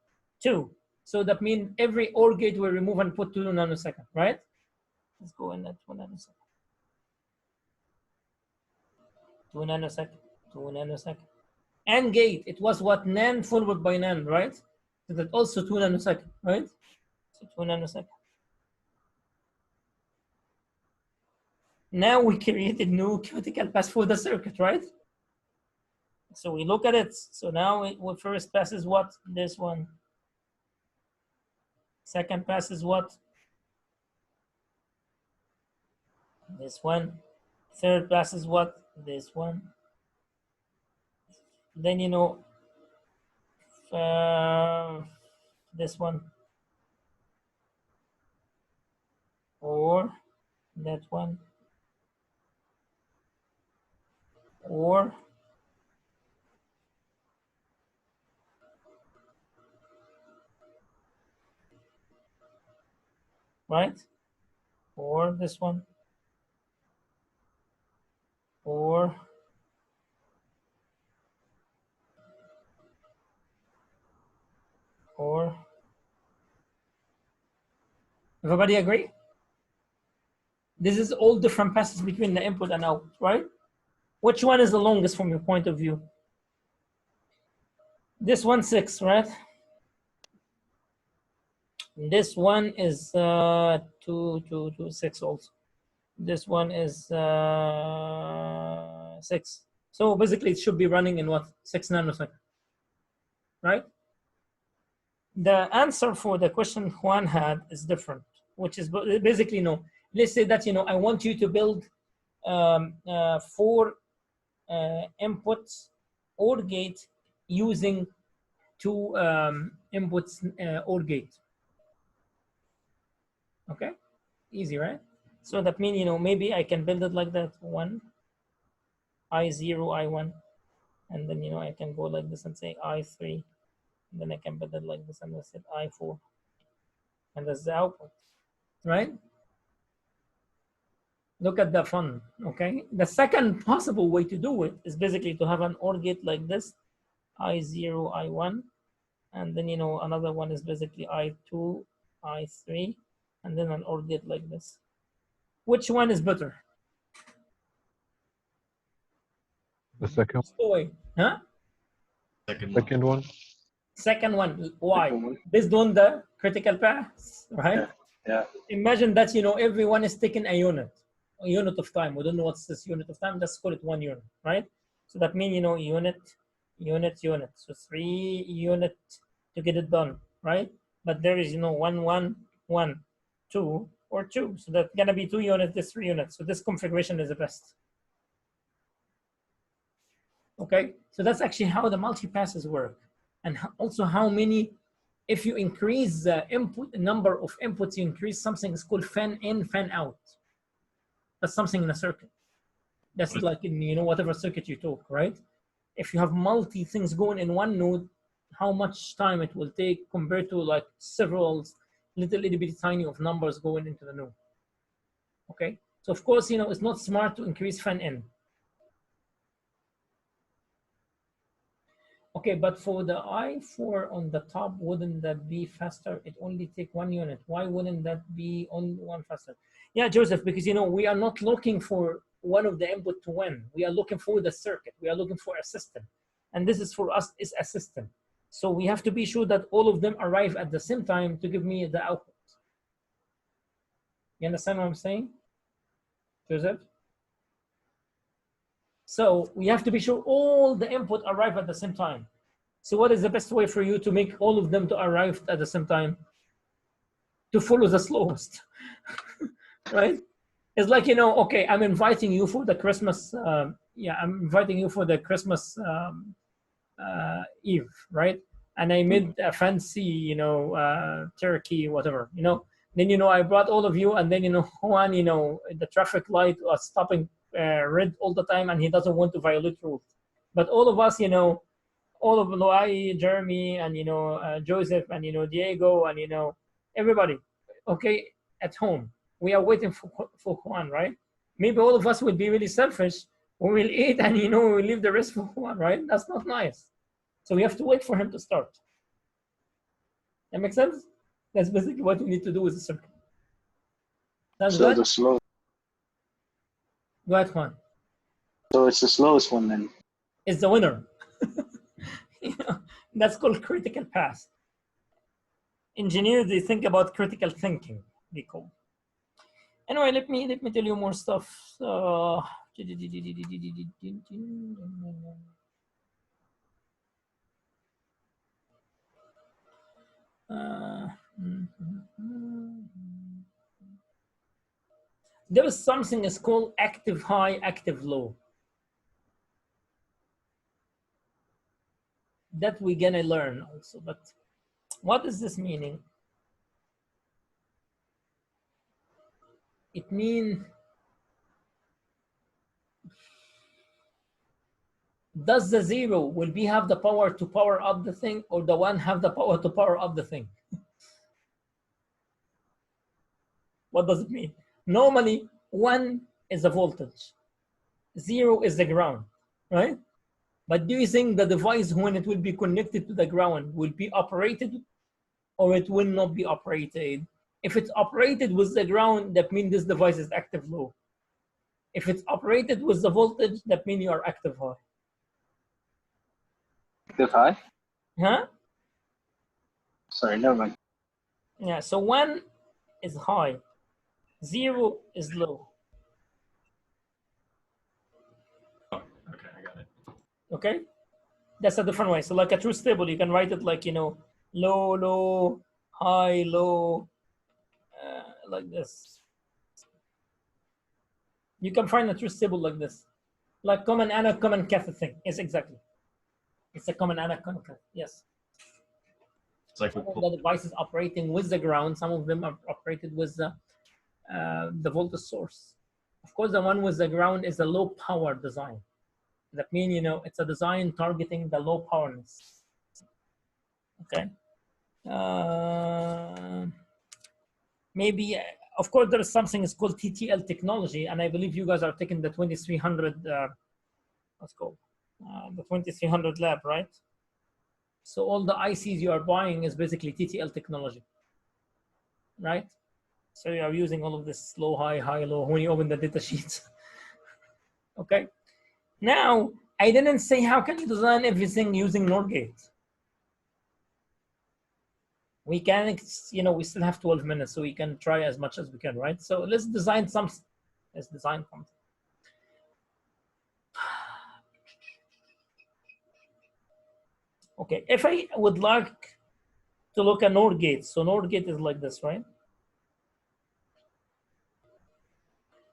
2. So that means every OR gate will remove and put 2 nanoseconds, right? Let's go in at 2 nanosecond. 2 nanosecond, 2 nanosecond. And gate, it was what? NAND followed by NAND, right? So that also 2 nanosecond, right? So 2 nanosecond. Now we created new critical path for the circuit, right? So we look at it. So now it first pass is what? This one. Second pass is what? This one. Third pass is what? This one. Then, you know, this one. Or that one. or right, or this one, or everybody agree? This is all different passes between the input and output, right? Which one is the longest from your point of view? This one 6, right? This one is 6 also. This one is 6. So basically it should be running in what? 6 nanoseconds, right? The answer for the question Juan had is different, which is basically, no. Let's say that, I want you to build 4 inputs OR gate using 2 inputs OR gate. Okay, easy, right? So that means, maybe I can build it like that: 1, I0, I1, and then, I can go like this and say I3, and then I can build it like this and I said I4, and that's the output, right? Look at the fun, okay? The second possible way to do it is basically to have an OR gate like this: I0, I1, and then, another one is basically I2, I3, and then an OR gate like this. Which one is better? The second Story, huh? second one. Second one. Why? Second one. Based on the critical path, right? Yeah. Imagine that, everyone is taking a unit of time. We don't know what's this unit of time. Let's call it 1 unit, right? So that means, unit. So 3 units to get it done, right? But there is, 1, 1, 1, 2, or 2. So that's gonna be 2 units, this 3 units. So this configuration is the best. Okay, so that's actually how the multi-passes work, and also how many. If you increase the number of inputs, you increase something is called fan in, fan out. That's something in a circuit. That's like in whatever circuit you talk, right? If you have multi things going in one node, how much time it will take compared to like several little bitty tiny of numbers going into the node. Okay, so of course it's not smart to increase fan in. Okay, but for the I4 on the top, wouldn't that be faster? It only take 1 unit. Why wouldn't that be on 1 faster? Yeah, Joseph, because we are not looking for one of the input to win. We are looking for the circuit. We are looking for a system. And this is for us is a system. So we have to be sure that all of them arrive at the same time to give me the output. You understand what I'm saying, Joseph? So we have to be sure all the input arrive at the same time. So what is the best way for you to make all of them to arrive at the same time? To follow the slowest, right? It's like, okay, I'm inviting you for the Christmas, I'm inviting you for the Christmas Eve, right? And I made a fancy, turkey, whatever, Then, I brought all of you, and then, Juan, the traffic light was stopping red all the time, and he doesn't want to violate rules. But all of us, all of Loai, Jeremy, and Joseph, and Diego, and everybody, okay, at home. We are waiting for Juan, right? Maybe all of us will be really selfish. We will eat, and we will leave the rest for Juan, right? That's not nice. So we have to wait for him to start. That makes sense? That's basically what we need to do with the circuit. Sounds So good? the slow. Go ahead, Juan. So it's the slowest one then. It's the winner. That's called critical path. Engineers, they think about critical thinking, they call. Anyway, let me tell you more stuff. There is something is called active high, active low. That we're gonna learn also, but what is this meaning? It means does the 0 will be have the power to power up the thing, or the 1 have the power to power up the thing? What does it mean? Normally, 1 is the voltage, 0 is the ground, right? But do you think the device, when it will be connected to the ground, will be operated, or it will not be operated? If it's operated with the ground, that means this device is active low. If it's operated with the voltage, that means you are active high. Active high? Huh? Sorry, never mind. Yeah, so 1 is high, 0 is low. Oh, okay, I got it. Okay? That's a different way. So like a truth table, you can write it like, you know, low, low, high, low, like this. You can find a truth table like this. Like common anode, common cathode thing. Yes, exactly. It's a common anode, common cathode. Yes. It's like Some of the devices operating with the ground, some of them are operated with the voltage source. Of course, the one with the ground is a low power design. That means, you know, it's a design targeting the low powerness. Okay. Maybe, of course, there is something is called Ttl technology, and I believe you guys are taking the 2300, let's go, the 2300 lab, right? So all the ICs you are buying is basically Ttl technology, right? So you are using all of this low, high, high, low when you open the data sheets. Okay. Now, I didn't say how can you design everything using NOR gate. We can, you know, we still have 12 minutes, so we can try as much as we can, right? So let's design something. Let's design something. Okay, if I would like to look at NOR gate, so NOR gate is like this, right?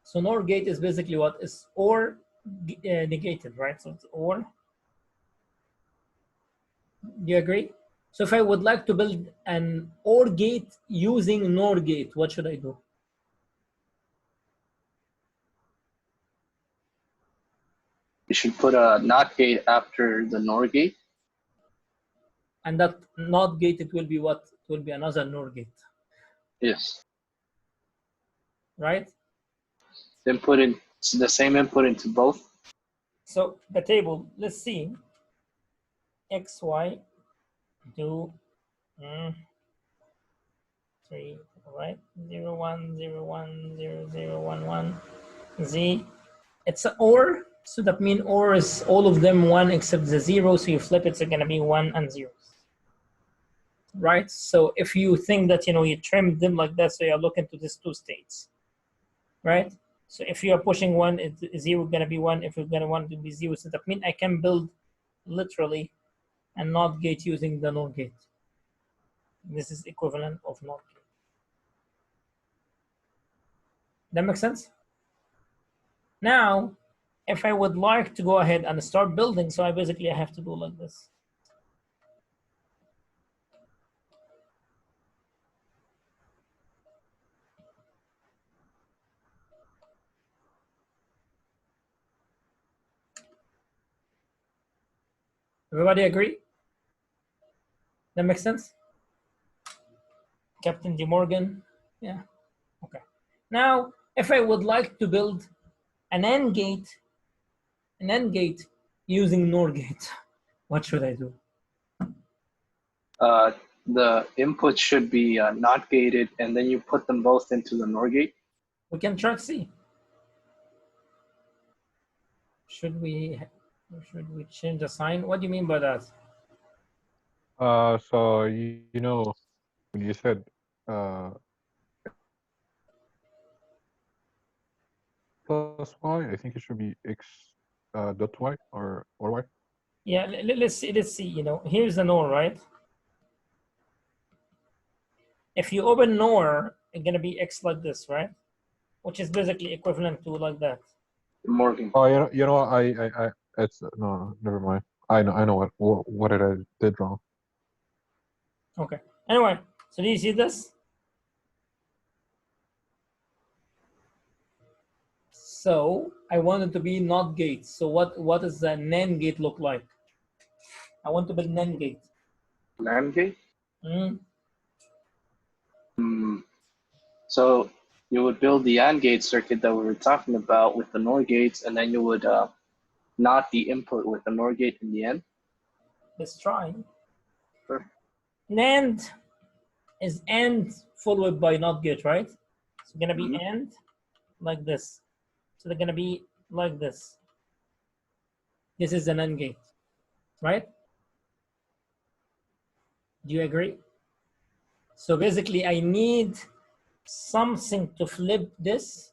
So NOR gate is basically what is OR negated, right? So it's OR. Do you agree? So if I would like to build an OR gate using NOR gate, what should I do? You should put a NOT gate after the NOR gate. And that NOT gate, it will be what? It will be another NOR gate. Yes. Right? Then put in the same input into both. So the table, let's see. X, Y, 2, 3, right? 0, 1, 0, 1, 0, 0, 1, 1. Z. It's an OR, so that means OR is all of them 1 except the 0, so you flip it, it's going to be 1 and 0. Right? So if you think that, you know, you trimmed them like that, so you're looking to these two states. Right? So if you are pushing 1, it's 0 going to be 1. If you're going to want to be 0, so that means I can build literally a NOT gate using the NOR gate. This is equivalent of NOT gate. That makes sense? Now, if I would like to go ahead and start building, so I basically have to do like this. Everybody agree? That makes sense? Captain De Morgan? Yeah, okay. Now, if I would like to build an AND gate using NOR gate, what should I do? The input should be NOT gated, and then you put them both into the NOR gate. We can try to see. Should we change the sign? What do you mean by that? So you know, when you said plus y, I think it should be x dot y or y. Yeah, let's see. Let's see. You know, here's the NOR, right? If you open NOR, it's gonna be x like this, right? Which is basically equivalent to like that. Morgan. Oh, you know, I it's no, never mind. I know what I did wrong. Okay. Anyway, so do you see this? So I want it to be not gates. So what does the NAND gate look like? I want to build NAND gate. Nand Gate? Mm, So you would build the AND gate circuit that we were talking about with the NOR gates, and then you would not the input with the NOR gate in the end. let's try. Sure. NAND is AND followed by not gate, right? So gonna be AND like this. So they're gonna be like this. This is an AND gate, right? Do you agree? So basically I need something to flip this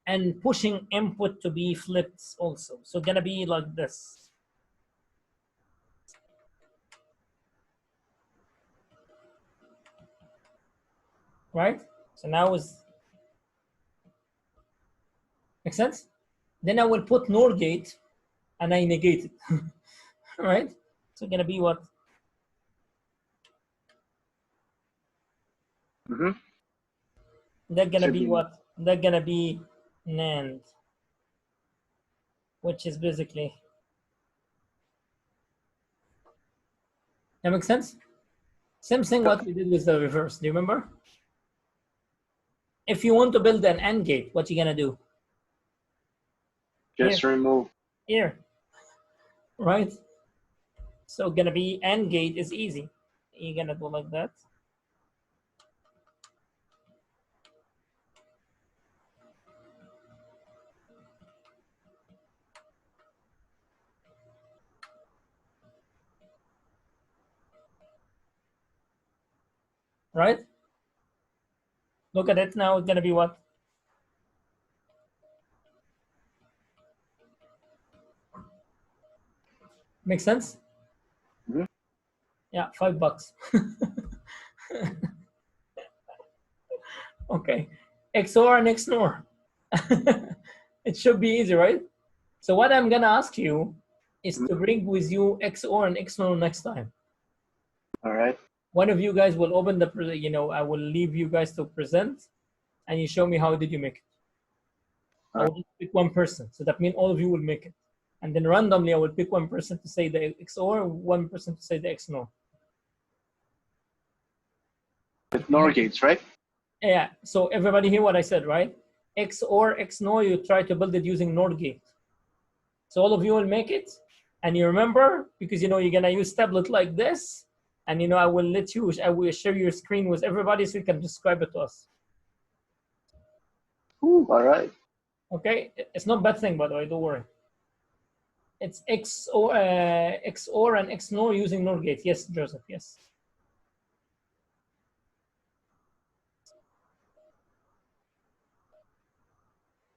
and pushing input to be flipped also. So gonna be like this. Right? So now is, make sense? Then I will put NOR gate and I negate it. Right? So gonna be what? They're gonna be what? They're gonna be NAND, which is basically, that makes sense? Same thing what we did with the reverse, do you remember? If you want to build an AND gate, what you gonna do? Just remove. Here, right? So gonna be AND gate is easy. You're gonna do like that. Right? Look at it now, it's gonna be what? Make sense? Yeah, $5. Okay, XOR and XNOR. It should be easy, right? So what I'm gonna ask you is to bring with you XOR and XNOR next time. All right. One of you guys will open the, I will leave you guys to present, and you show me how did you make it. I will pick one person, so that means all of you will make it. And then randomly, I will pick one person to say the XOR, one person to say the XNOR. With NOR gates, right? Yeah, so everybody hear what I said, right? XOR, XNOR, you try to build it using NOR gate. So all of you will make it, and you remember, because you're gonna use tablet like this, and I will I will share your screen with everybody so you can describe it to us. Ooh, all right. Okay, it's not a bad thing, by the way, don't worry. It's XOR and XNOR using NOR gate. Yes, Joseph, yes.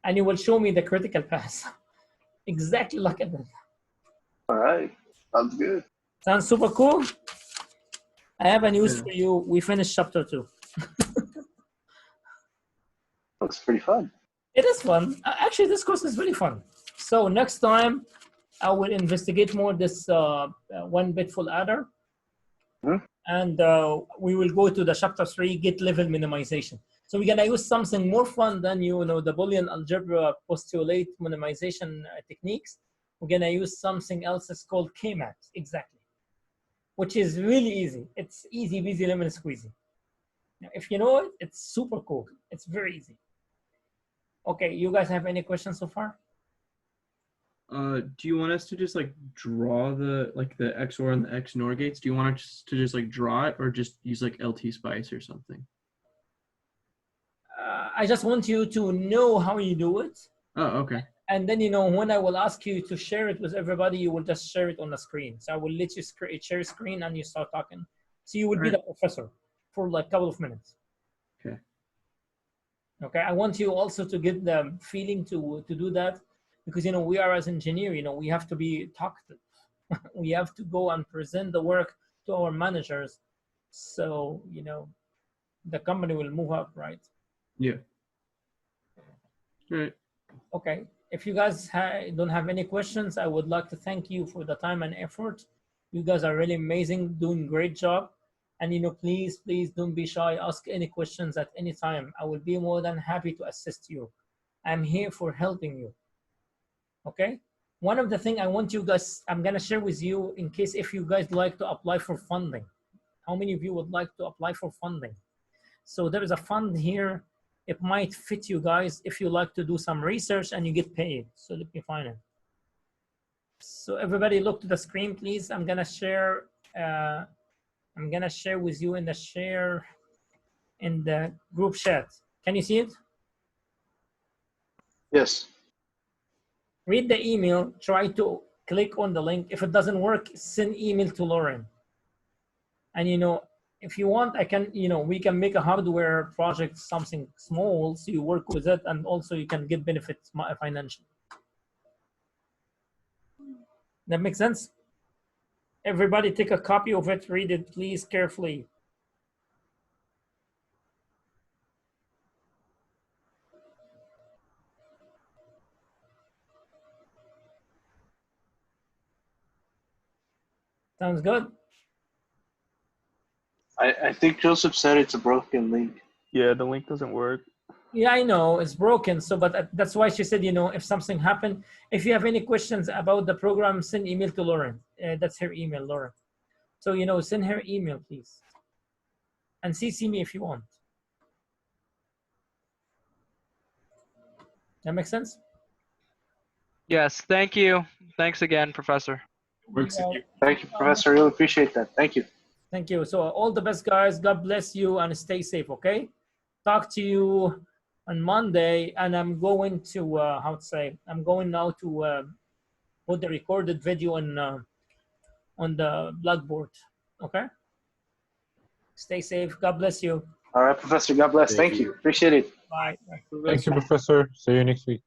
And you will show me the critical path. Exactly like that. All right. Sounds good. Sounds super cool. I have a news for you. We finished chapter 2. Looks pretty fun. It is fun. Actually, this course is really fun. So next time, I will investigate more this one-bit full adder. And we will go to the chapter 3, gate level minimization. So we're gonna use something more fun than the Boolean algebra postulate minimization techniques. We're gonna use something else. It's called K-maps, exactly, which is really easy. It's easy, busy, lemon squeezy. Now, if you know it, it's super cool. It's very easy. Okay, you guys have any questions so far? Do you want us to just draw the XOR and the XNOR gates? Do you want us to just draw it, or just use LT Spice or something? I just want you to know how you do it. Oh, okay. And then, when I will ask you to share it with everybody, you will just share it on the screen. So I will let you share screen and you start talking. So you will be the professor for a couple of minutes. Okay. Okay, I want you also to get the feeling to do that, because, we are as engineers, we have to be talkative. We have to go and present the work to our managers. So, the company will move up, right? Yeah. All right. Okay. If you guys don't have any questions, I would like to thank you for the time and effort. You guys are really amazing, doing great job. And, please don't be shy. Ask any questions at any time. I will be more than happy to assist you. I'm here for helping you. Okay? One of the things I want you guys, I'm gonna share with you in case if you guys like to apply for funding. How many of you would like to apply for funding? So there is a fund here. It might fit you guys if you like to do some research and you get paid. So let me find it. So everybody look to the screen, please. I'm gonna share with you in the group chat. Can you see it? Yes. Read the email, try to click on the link. If it doesn't work, send email to Lauren. And if you want, I can, we can make a hardware project, something small, so you work with it, and also you can get benefits financially. That makes sense? Everybody take a copy of it, read it, please, carefully. Sounds good? I think Joseph said it's a broken link. Yeah, the link doesn't work. Yeah, I know it's broken. So, but that's why she said, if something happened, if you have any questions about the program, send email to Lauren. That's her email, Lauren. So, send her email, please. And CC me if you want. That makes sense? Yes, thank you. Thanks again, Professor. Works if you Thank you, Professor. Really appreciate that. Thank you. Thank you. So all the best, guys. God bless you and stay safe, okay? Talk to you on Monday, and I'm going to, I'm going now to put the recorded video on the Blackboard, okay? Stay safe. God bless you. All right, Professor. God bless. Thank you. Appreciate it. Bye. Thank you, Professor. See you next week.